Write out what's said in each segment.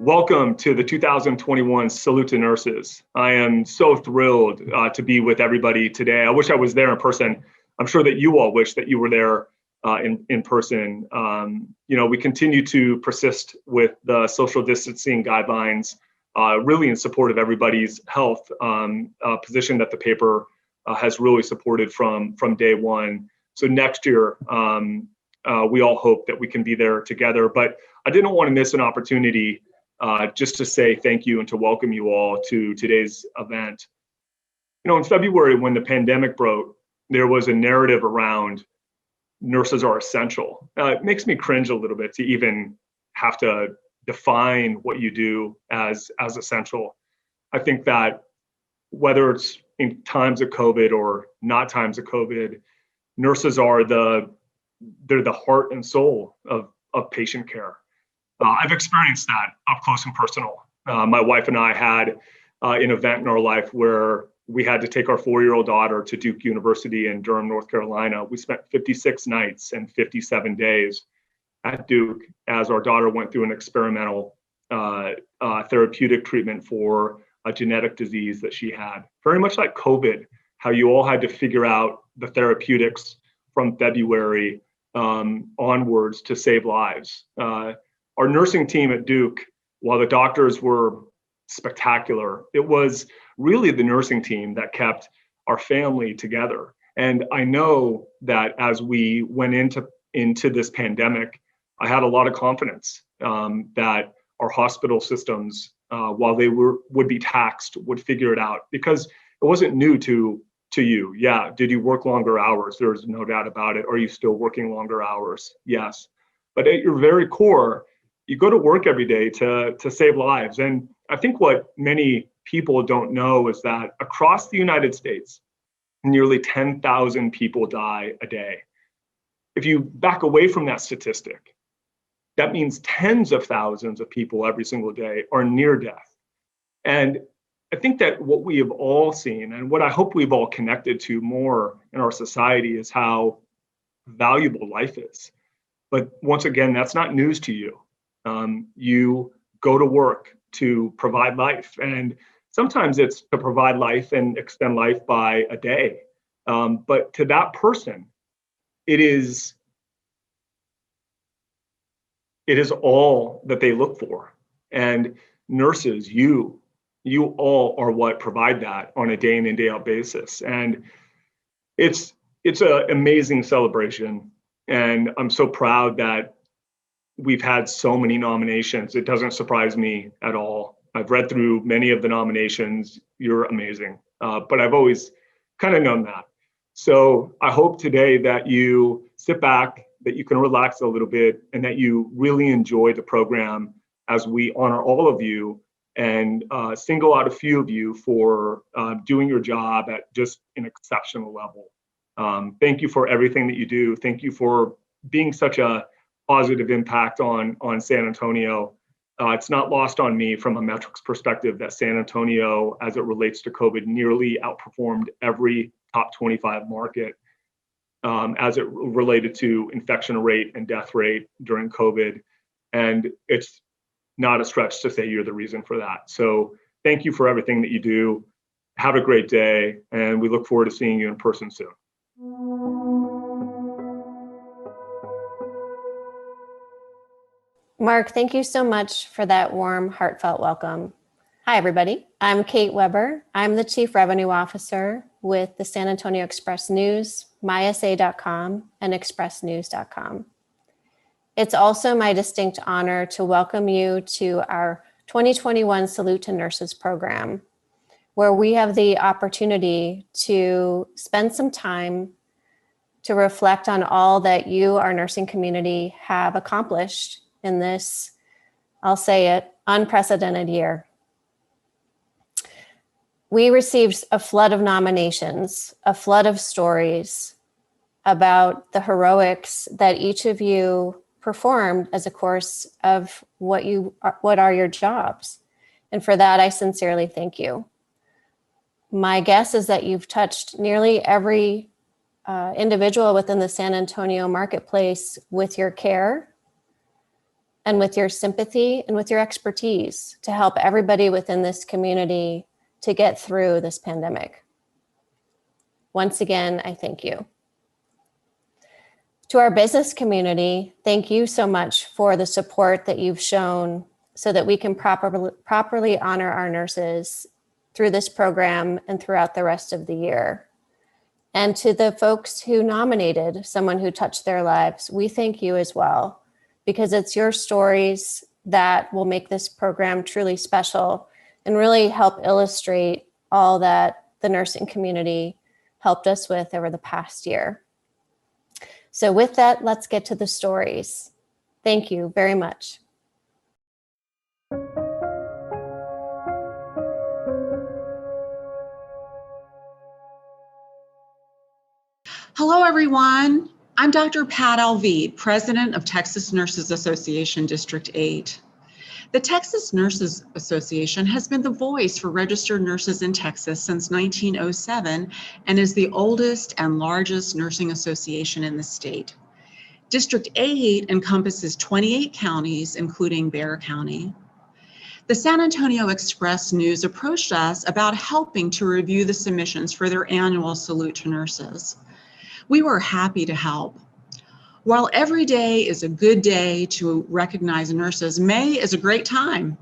Welcome to the 2021 Salute to Nurses. I am so thrilled to be with everybody today. I wish I was there in person. I'm sure that you all wish that you were there in person. We continue to persist with the social distancing guidelines, really in support of everybody's health, position that the paper has really supported from day one. So next year, we all hope that we can be there together. But I didn't want to miss an opportunity just to say thank you and to welcome you all to today's event. In February, when the pandemic broke, there was a narrative around nurses are essential. It makes me cringe a little bit to even have to define what you do as essential. I think that whether it's in times of COVID or not times of COVID, nurses are they're the heart and soul of patient care. I've experienced that up close and personal. My wife and I had an event in our life where we had to take our 4-year-old daughter to Duke University in Durham, North Carolina. We spent 56 nights and 57 days at Duke as our daughter went through an experimental therapeutic treatment for a genetic disease that she had. Very much like COVID, how you all had to figure out the therapeutics from February onwards to save lives. Our nursing team at Duke, while the doctors were spectacular, it was really the nursing team that kept our family together. And I know that as we went into this pandemic, I had a lot of confidence that our hospital systems, while they would be taxed, would figure it out, because it wasn't new to you. Yeah, did you work longer hours? There's no doubt about it. Are you still working longer hours? Yes. But at your very core, you go to work every day to save lives. And I think what many people don't know is that across the United States, nearly 10,000 people die a day. If you back away from that statistic, that means tens of thousands of people every single day are near death. And I think that what we have all seen, and what I hope we've all connected to more in our society, is how valuable life is. But once again, that's not news to you. You go to work to provide life, and sometimes it's to provide life and extend life by a day. But to that person, it is all that they look for. And nurses, you all are what provide that on a day in and day out basis. And it's an amazing celebration. And I'm so proud that we've had so many nominations. It doesn't surprise me at all. I've read through many of the nominations. You're amazing. But I've always kind of known that. So I hope today that you sit back, that you can relax a little bit, and that you really enjoy the program as we honor all of you and single out a few of you for doing your job at just an exceptional level. Thank you for everything that you do. Thank you for being such a positive impact on San Antonio. It's not lost on me from a metrics perspective that San Antonio, as it relates to COVID, nearly outperformed every top 25 market as it related to infection rate and death rate during COVID. And it's not a stretch to say you're the reason for that. So thank you for everything that you do. Have a great day, and we look forward to seeing you in person soon. Mark, thank you so much for that warm, heartfelt welcome. Hi, everybody. I'm Kate Weber. I'm the Chief Revenue Officer with the San Antonio Express News, mysa.com, and expressnews.com. It's also my distinct honor to welcome you to our 2021 Salute to Nurses program, where we have the opportunity to spend some time to reflect on all that you, our nursing community, have accomplished in this, I'll say it, unprecedented year. We received a flood of nominations, a flood of stories about the heroics that each of you performed as a course of what are your jobs. And for that, I sincerely thank you. My guess is that you've touched nearly every individual within the San Antonio marketplace with your care, and with your sympathy and with your expertise to help everybody within this community to get through this pandemic. Once again, I thank you. To our business community, thank you so much for the support that you've shown so that we can properly honor our nurses through this program and throughout the rest of the year. And to the folks who nominated someone who touched their lives, we thank you as well, because it's your stories that will make this program truly special and really help illustrate all that the nursing community helped us with over the past year. So with that, let's get to the stories. Thank you very much. Hello, everyone. I'm Dr. Pat Alvide, President of Texas Nurses Association District 8. The Texas Nurses Association has been the voice for registered nurses in Texas since 1907 and is the oldest and largest nursing association in the state. District 8 encompasses 28 counties, including Bexar County. The San Antonio Express News approached us about helping to review the submissions for their annual Salute to Nurses. We were happy to help. While every day is a good day to recognize nurses, May is a great time.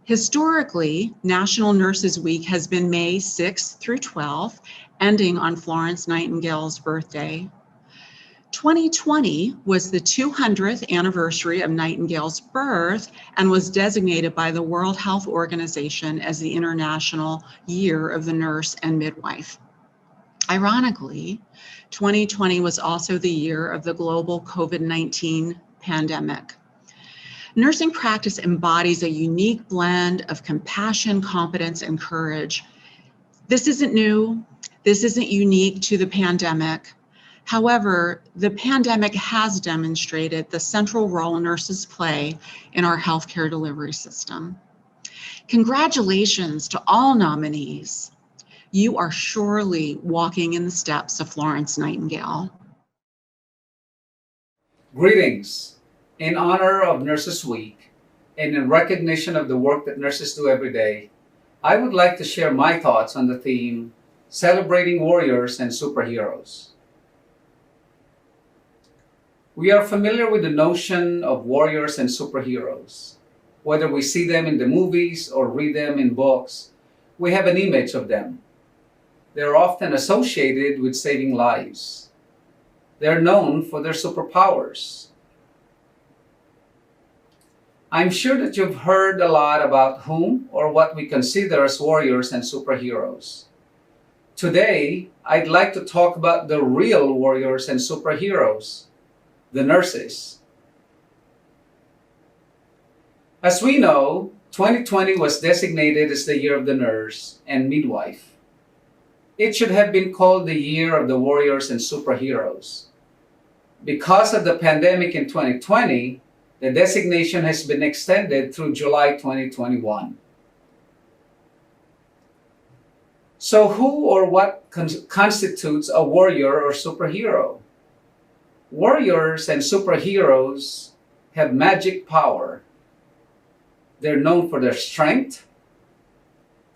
Historically, National Nurses Week has been May 6th through 12th, ending on Florence Nightingale's birthday. 2020 was the 200th anniversary of Nightingale's birth and was designated by the World Health Organization as the International Year of the Nurse and Midwife. Ironically, 2020 was also the year of the global COVID-19 pandemic. Nursing practice embodies a unique blend of compassion, competence, and courage. This isn't new. This isn't unique to the pandemic. However, the pandemic has demonstrated the central role nurses play in our healthcare delivery system. Congratulations to all nominees. You are surely walking in the steps of Florence Nightingale. Greetings. In honor of Nurses Week and in recognition of the work that nurses do every day, I would like to share my thoughts on the theme, Celebrating Warriors and Superheroes. We are familiar with the notion of warriors and superheroes. Whether we see them in the movies or read them in books, we have an image of them. They're often associated with saving lives. They're known for their superpowers. I'm sure that you've heard a lot about whom or what we consider as warriors and superheroes. Today, I'd like to talk about the real warriors and superheroes, the nurses. As we know, 2020 was designated as the year of the nurse and midwife. It should have been called the year of the warriors and superheroes. Because of the pandemic in 2020, the designation has been extended through July 2021. So who or what constitutes a warrior or superhero? Warriors and superheroes have magic power. They're known for their strength.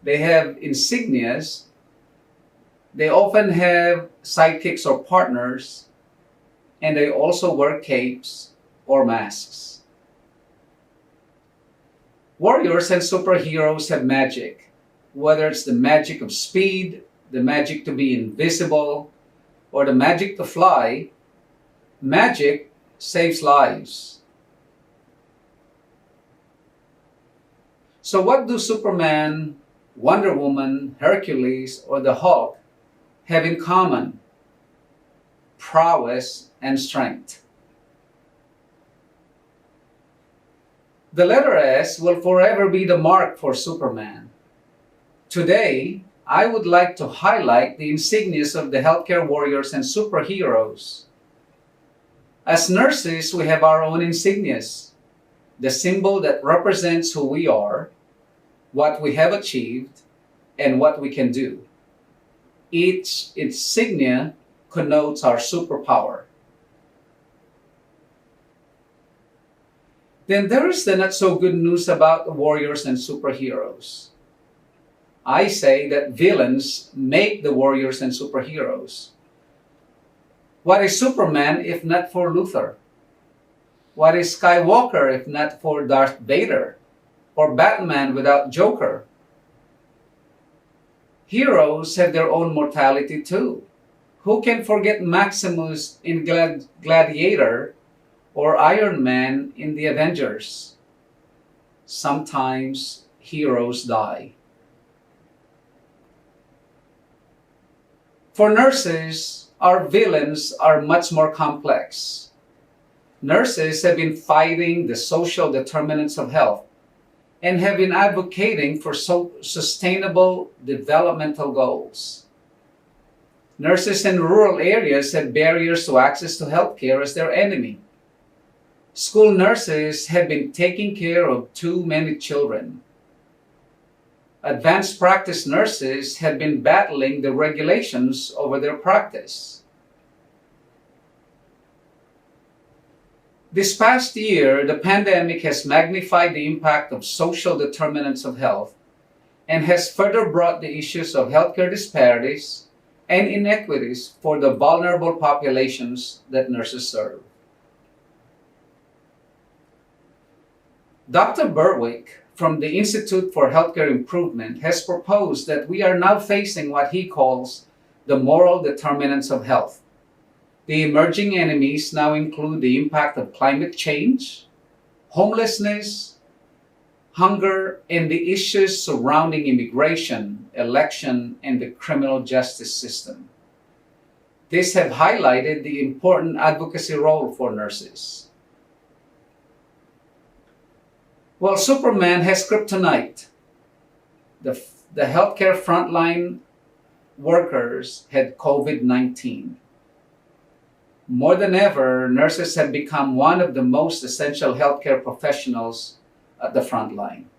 They have insignias. They often have sidekicks or partners, and they also wear capes or masks. Warriors and superheroes have magic, whether it's the magic of speed, the magic to be invisible, or the magic to fly. Magic saves lives. So what do Superman, Wonder Woman, Hercules, or the Hulk have in common? Prowess and strength. The letter S will forever be the mark for Superman. Today, I would like to highlight the insignias of the healthcare warriors and superheroes. As nurses, we have our own insignias, the symbol that represents who we are, what we have achieved, and what we can do. Each insignia connotes our superpower. Then there is the not so good news about warriors and superheroes. I say that villains make the warriors and superheroes. What is Superman if not for Luthor? What is Skywalker if not for Darth Vader? Or Batman without Joker? Heroes have their own mortality too. Who can forget Maximus in Gladiator or Iron Man in the Avengers? Sometimes heroes die. For nurses, our villains are much more complex. Nurses have been fighting the social determinants of health and have been advocating for sustainable developmental goals. Nurses in rural areas have barriers to access to healthcare as their enemy. School nurses have been taking care of too many children. Advanced practice nurses have been battling the regulations over their practice. This past year, the pandemic has magnified the impact of social determinants of health and has further brought the issues of healthcare disparities and inequities for the vulnerable populations that nurses serve. Dr. Berwick from the Institute for Healthcare Improvement has proposed that we are now facing what he calls the moral determinants of health. The emerging enemies now include the impact of climate change, homelessness, hunger, and the issues surrounding immigration, election, and the criminal justice system. These have highlighted the important advocacy role for nurses. Well, Superman has kryptonite. The healthcare frontline workers had COVID-19. More than ever, nurses have become one of the most essential healthcare professionals at the front line.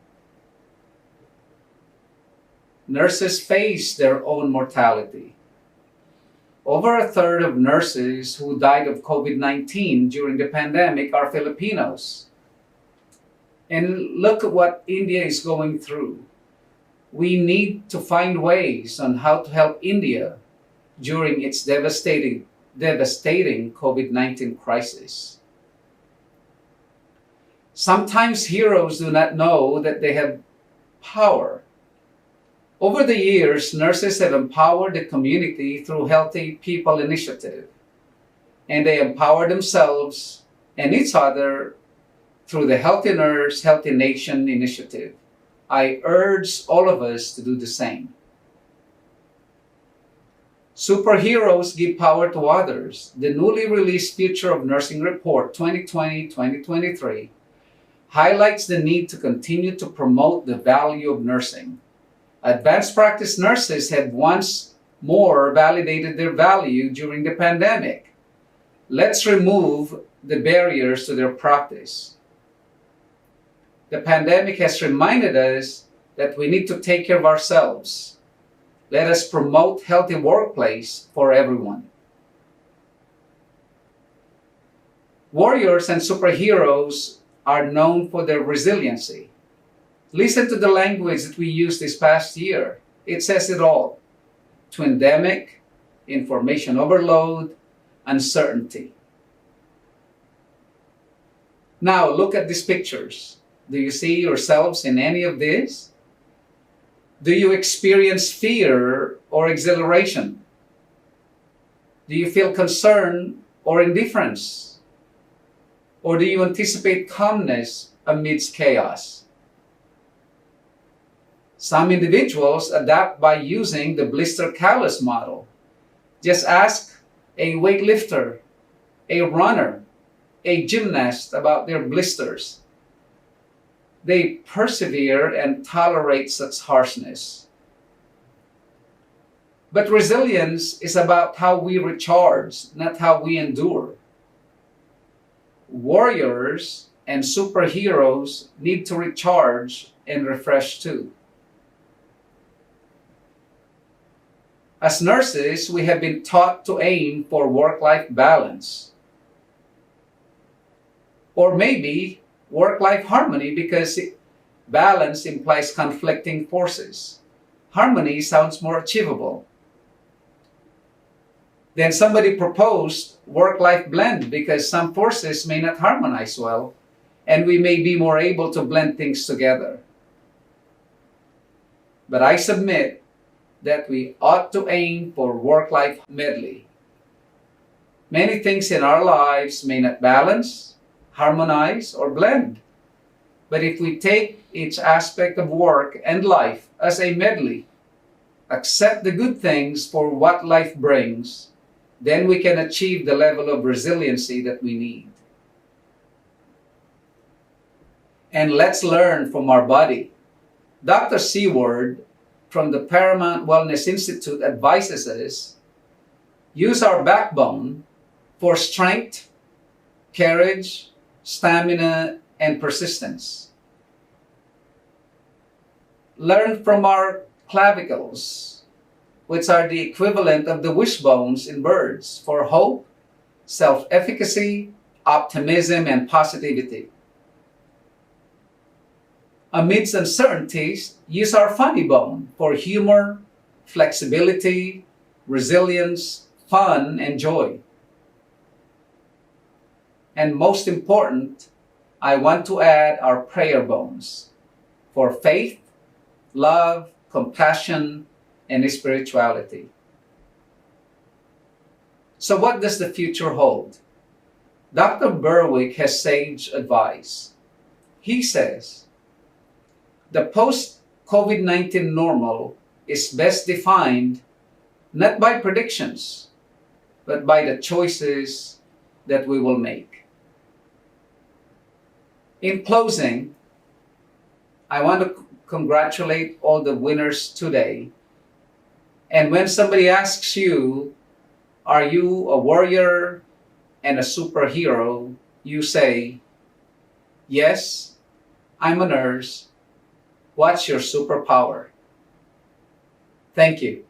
Nurses face their own mortality. Over a third of nurses who died of COVID-19 during the pandemic are Filipinos. And look at what India is going through. We need to find ways on how to help India during its devastating COVID-19 crisis. Sometimes heroes do not know that they have power. Over the years, nurses have empowered the community through Healthy People Initiative, and they empower themselves and each other through the Healthy Nurse, Healthy Nation initiative. I urge all of us to do the same. Superheroes give power to others. The newly released Future of Nursing Report 2020-2023 highlights the need to continue to promote the value of nursing. Advanced practice nurses have once more validated their value during the pandemic. Let's remove the barriers to their practice. The pandemic has reminded us that we need to take care of ourselves. Let us promote healthy workplace for everyone. Warriors and superheroes are known for their resiliency. Listen to the language that we used this past year. It says it all. Twindemic, information overload, uncertainty. Now look at these pictures. Do you see yourselves in any of this? Do you experience fear or exhilaration? Do you feel concern or indifference? Or do you anticipate calmness amidst chaos? Some individuals adapt by using the blister callus model. Just ask a weightlifter, a runner, a gymnast about their blisters. They persevere and tolerate such harshness. But resilience is about how we recharge, not how we endure. Warriors and superheroes need to recharge and refresh too. As nurses, we have been taught to aim for work-life balance. Or maybe work-life harmony because balance implies conflicting forces. Harmony sounds more achievable. Then somebody proposed work-life blend because some forces may not harmonize well, and we may be more able to blend things together. But I submit that we ought to aim for work-life medley. Many things in our lives may not balance, harmonize, or blend. But if we take each aspect of work and life as a medley, accept the good things for what life brings, then we can achieve the level of resiliency that we need. And let's learn from our body. Dr. Seward from the Paramount Wellness Institute advises us, use our backbone for strength, courage, stamina, and persistence. Learn from our clavicles, which are the equivalent of the wishbones in birds, for hope, self-efficacy, optimism, and positivity. Amidst uncertainties, use our funny bone for humor, flexibility, resilience, fun, and joy. And most important, I want to add our prayer bones for faith, love, compassion, and spirituality. So what does the future hold? Dr. Berwick has sage advice. He says, the post-COVID-19 normal is best defined not by predictions, but by the choices that we will make. In closing, I want to congratulate all the winners today. And when somebody asks you, are you a warrior and a superhero? You say, yes, I'm a nurse. What's your superpower? Thank you.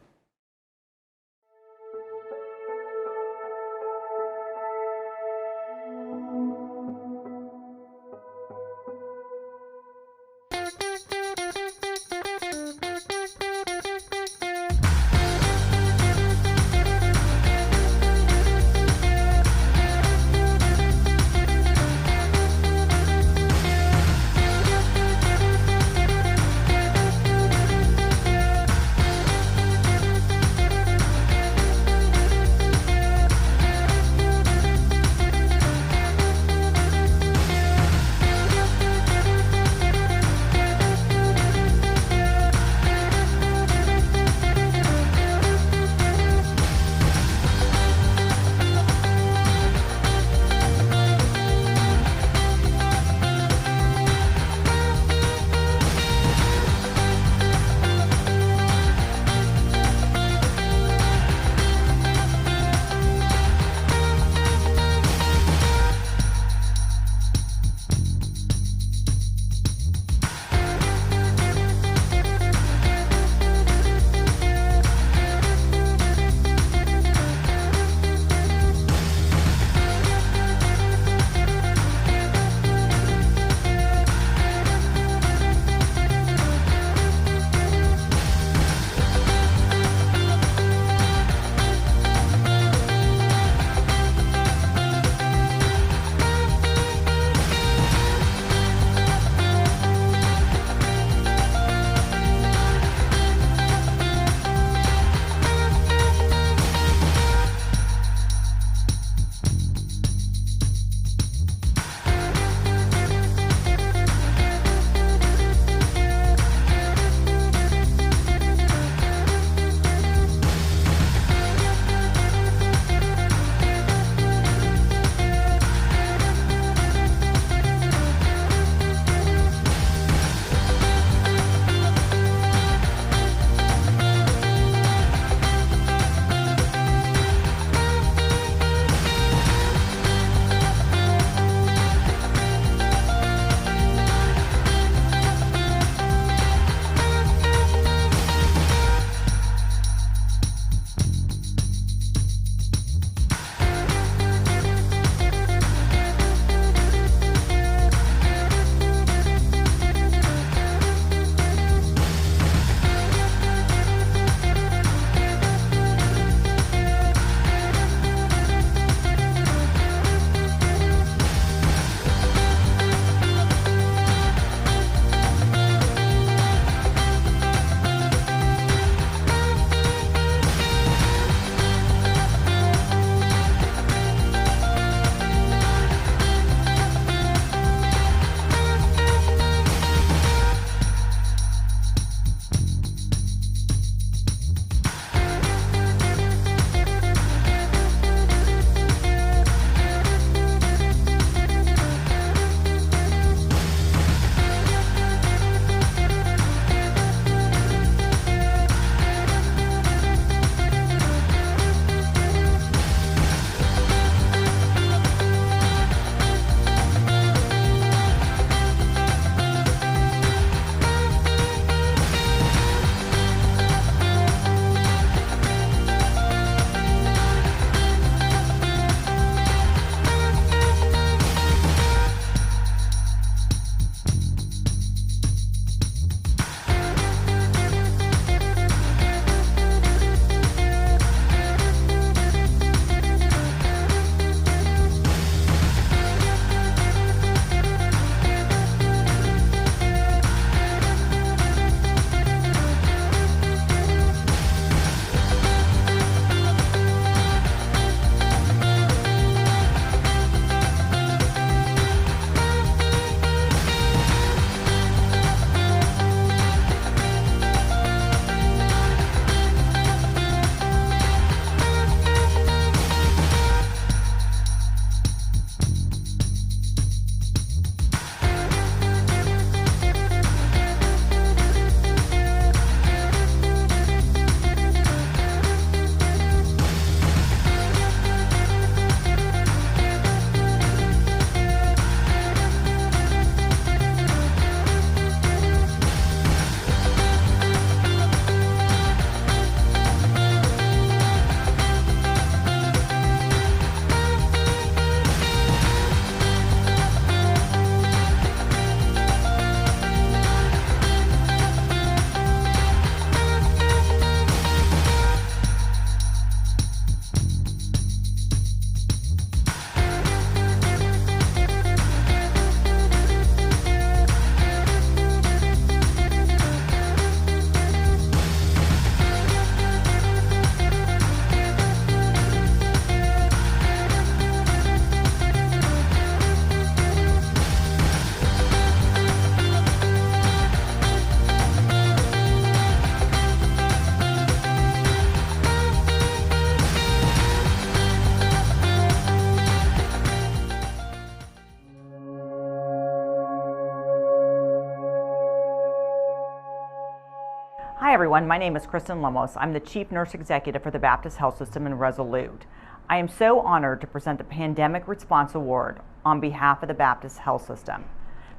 Hi everyone, my name is Kristen Lemos. I'm the Chief Nurse Executive for the Baptist Health System in Resolute. I am so honored to present the Pandemic Response Award on behalf of the Baptist Health System.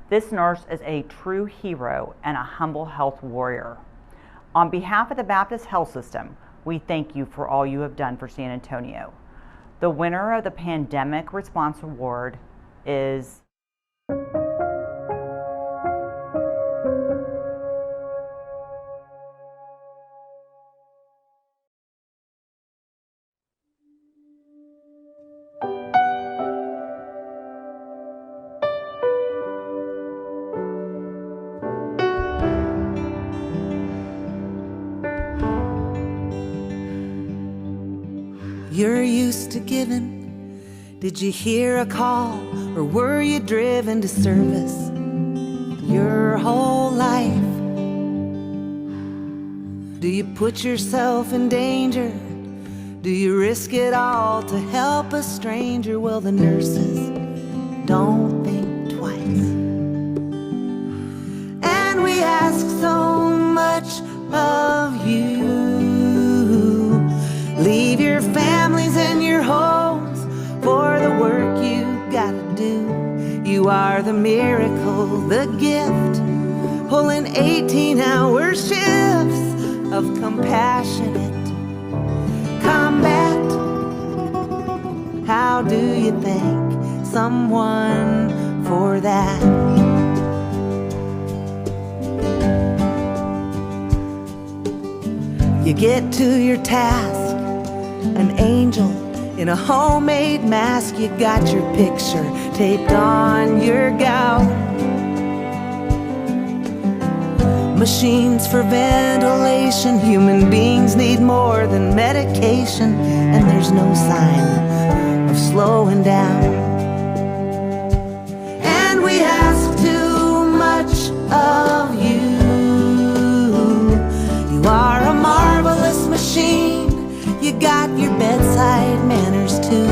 This nurse is a true hero and a humble health warrior. On behalf of the Baptist Health System, we thank you for all you have done for San Antonio. The winner of the Pandemic Response Award is You're used to giving. Did you hear a call, or were you driven to service your whole life? Do you put yourself in danger? Do you risk it all to help a stranger? Well, the nurses don't think twice. And we ask so much of you. Leave your families and your homes for the work you gotta do. You are the miracle, the gift, pulling 18-hour shifts of compassionate combat. How do you thank someone for that? You get to your task, an angel in a homemade mask. You got your picture taped on your gown. Machines for ventilation. Human beings need more than medication, and there's no sign of slowing down. And we ask too much of you. You are a marvelous machine. You got your bedside manners too.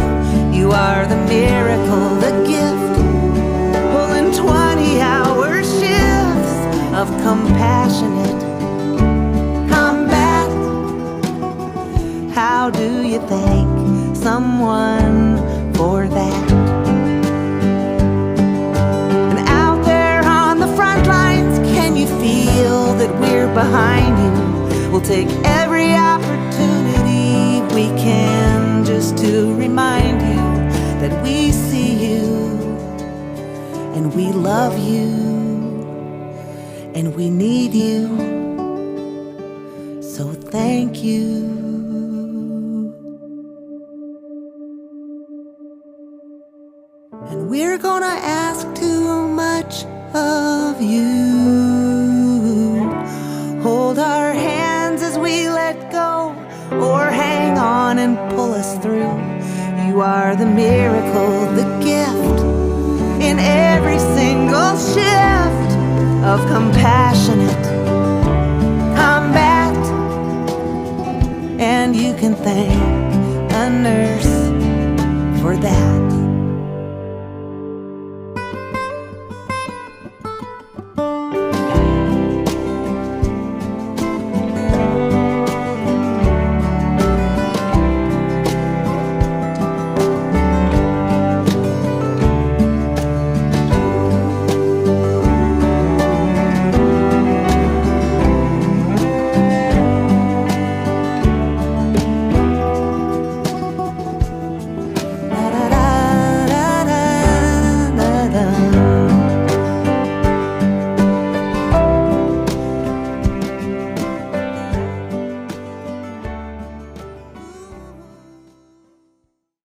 You are the miracle, the gift, pulling 20-hour shifts of compassionate combat. How do you thank someone for that? And out there on the front lines, can you feel that we're behind you? We'll take every opportunity we can just to remind you that we see you and we love you and we need you. So thank you. And we're gonna ask too much of you. Hold our hands as we let go, or hang on and pull us through. You are the miracle, the gift, in every single shift of compassionate combat. And you can thank a nurse for that.